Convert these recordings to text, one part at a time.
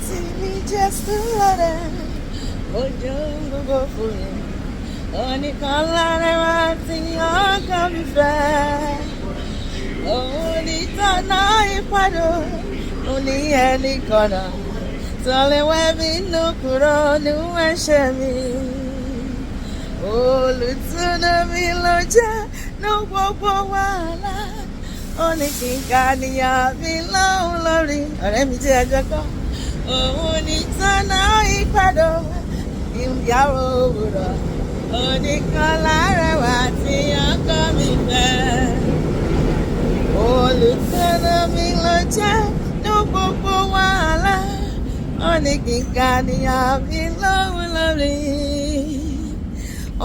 tí mi Jésù lọ́rẹ̀, ojú gbogbo fún mi. Oníkan lárẹwà tí ọkàn mi fẹ́. Òun ní tọ́nà ìpàdé, òun ní ẹnì kọ̀nà. Tọ́lẹ̀wẹ́ mi nù kúrò ní ẹ̀ṣẹ̀ mi. Olùtùnú mi ló jẹ́ ní gbogbo wàhálà. Ó ní kí n ká níyàn mi lọ́hùn lórí. Ọ̀rẹ́ mi jẹ́ ẹjọ́ kọ́. Òun ní tọ́nà ìpàdé, ìyàwó òwúrọ̀. Oníkan lárẹwà tí ọkọ mi fẹ́. Olùtùnú mi ló jẹ́ ní gbogbo wàhálà. Ó ní kí n ká níyàn mi lọ́hùn lórí.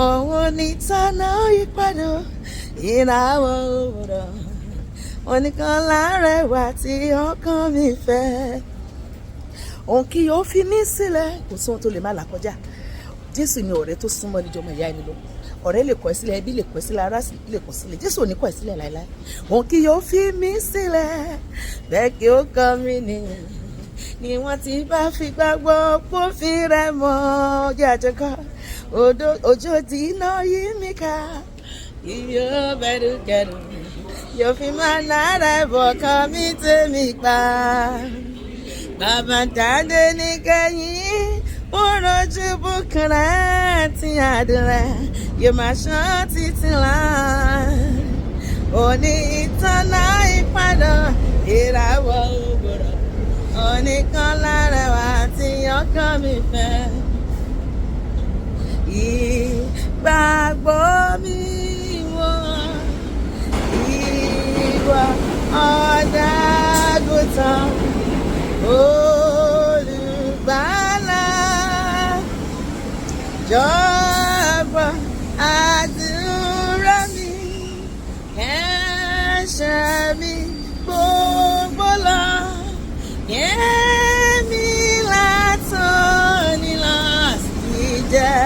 Òun ní tọ́nà ìpàdé, ìràwọ̀ òwúrọ̀. Oníkan lárẹwà tí ọkọ mi fẹ́. Òun kì yóò fi mí sílẹ̀, kò sí ohun tó lè má là kọjá. Jésù ni ọ̀rẹ́ tó súnmọ́ níjọ́ ọmọ ìyá ẹni lọ. Ọ̀rẹ́ lè kọ̀ ẹ́ sílẹ̀, ẹbí lè kọ̀ ẹ́ sílẹ̀, ará lè kọ̀ sílẹ̀. Jésù ò ní kọ̀ ẹ́ sílẹ̀ láéláé. Òun kì yóò fi mí sílẹ̀, bẹ́ẹ̀ kí ó kọ́ mi nìyẹn. Ni wọ́n ti bá fi gbàgbọ́ pófin rẹ̀ mọ́. Jẹ́ àjọkọ́ òjò tí iná yí mi ká. Yóò bẹ̀rù kẹ̀rù, yóò fi máa nára ẹ̀bọ̀ kan mi tèmi pa. Bàbá jáde ní kẹ́yìn, ó rọjú bùkúnrà tí àdúrà yóò máa ṣán títí lá. Òní ìtọ́nà ìpàdé, ìràwọ̀ òwúrọ̀. Oníkan lárẹwà tí ọkàn mi fẹ́. Ìgbàgbọ́ mi wọ́n ìwọ ọ̀dàgùtàn olùgbàlà. Jọ̀wọ́ àdúrà mi, ẹ̀ṣẹ̀ mi gbogbo lọ. Yẹ́mi látọ̀ni lọ sí jẹ́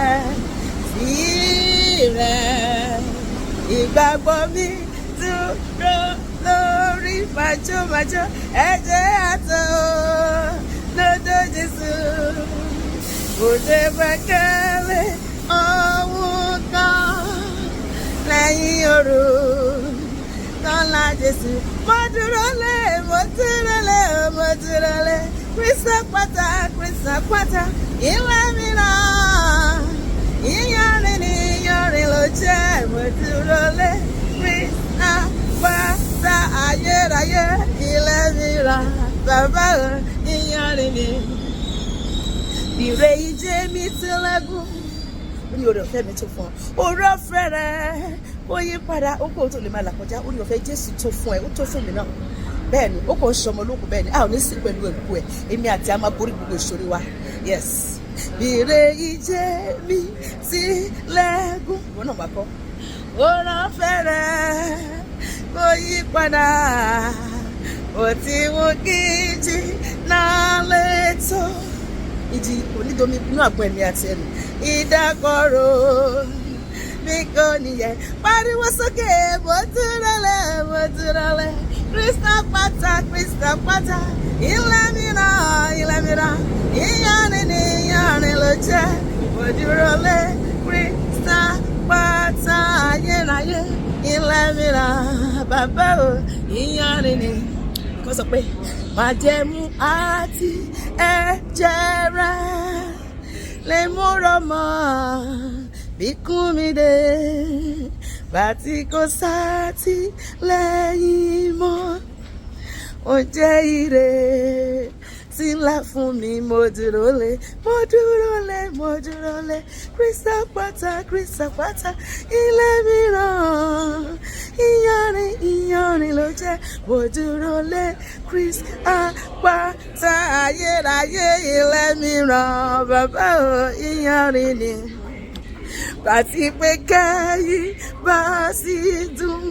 tirẹ̀. Ìgbàgbọ́ mi dúró lórí májòmájò ẹ̀jẹ̀ àtọ̀ lọ́dọ̀ Jésù. Kò dé gbẹ́kẹ̀lé ohun kan lẹ́yìn òru tọ́lá Jésù. Mo dúró lé, mo dúró lé, mo dúró lé. Kristi àpáta, ilẹ̀ mìíràn. Ìyanrìn ni ìyanrìn ló jẹ́. Mo dúró lé Kristi àpáta, ayérayé, ilẹ̀ mìíràn. Bàbá ìyanrìn ni. Ìrè ìjẹ́ mi ti lẹ́gùn. Ó ní oore ọ̀fẹ́ mi tó fún ọ. Oore ọ̀fẹ́ rẹ̀ ó yí padà. Ó kò tó lè máa là kọjá. Oore ọ̀fẹ́ Jésù tó fún ẹ, ó tó fún mi náà. Bẹ́ẹ̀ni, ó kò ń ṣọmọ olókùn bẹ́ẹ̀ni. A ò ní sí pẹ̀lú ẹ̀kú ẹ̀. Èmi àti a máa borí gbogbo ìṣòro wa. Yes. Ìrè ìjẹ́ mi ti lẹ́gùn. Ìwọ náà máa kọ́. Oore ọ̀fẹ́ rẹ̀ ó yí padà. Ó ti wù kí jí náà lè tó. Ìjì onídomi inú àgbọn ẹ̀mí àti ẹnu. Ìdákọ̀ró mi kò níyẹn. Pariwo sókè, mo dúró lé, mo dúró lé. Kristi àpáta, ilẹ̀ mìíràn. Ìyanrìn ni ìyanrìn ló jẹ́. Mo dúró lé Kristi àpáta, ayérayé, ilẹ̀ mìíràn. Bàbá o, ìyanrìn ni. Kọ́ sọ pé májẹ̀mú àti ẹ̀jẹ̀ rẹ̀ lè múrọ̀ mọ́ bí kún mi dé. Bàtí kò sátì lẹ́yìn mọ́, ó jẹ́ ire tí ńlá fún mi. Mo dúró lé, mo dúró lé, mo dúró lé. Kristi àpáta, ilẹ̀ mìíràn. Ìyanrìn ló jẹ́. Mo dúró lé Kristi àpáta, ayérayé, ilẹ̀ mìíràn. Bàbá o, ìyanrìn ni. Bàtí pé kẹ́yìn bá sì dùn,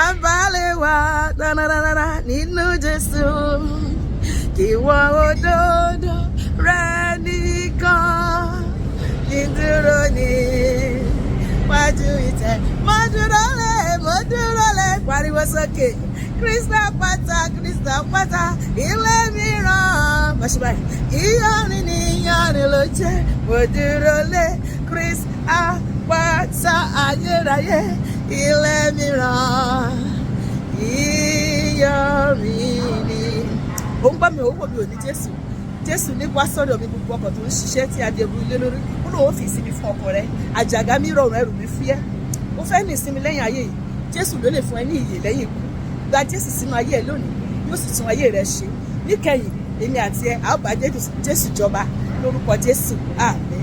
àbálẹ̀ wá dáradára nínú Jésù. Kí wọ́n òdodo rẹ̀ nìkan ní dúró ní wájú ìtẹ́. Mo dúró lé, pariwo sókè. Kristi àpáta ilé mìíràn bàṣẹ báyìí ìyanrìn ni ìyanrìn ló jẹ́ mo dúró lé Kristi àpáta ayérayé ilé mìíràn ìyanrìn ni. ó ń gbọ́ mi owó mi ò ní Jésù ní wá sọ́dọ̀ mi gbogbo ọkọ̀ tó ń ṣiṣẹ́ tí adébú ilé lórí ó lóun fi ìsinmi fún ọkọ rẹ àjàgà mi rọrùn ẹrù mi fúyẹ́ ó fẹ́ ní ìsinmi lẹ́yìn ayé yìí Jésù ló lè fún ẹ ní ìyè lẹ́yìn ikú gba Jésù sínú ayé ẹ lónìí yóò sì tún ayé rẹ ṣe níkẹyìn èmi àti ẹ a ó bá Jésù jọba lórúkọ Jésù àmín.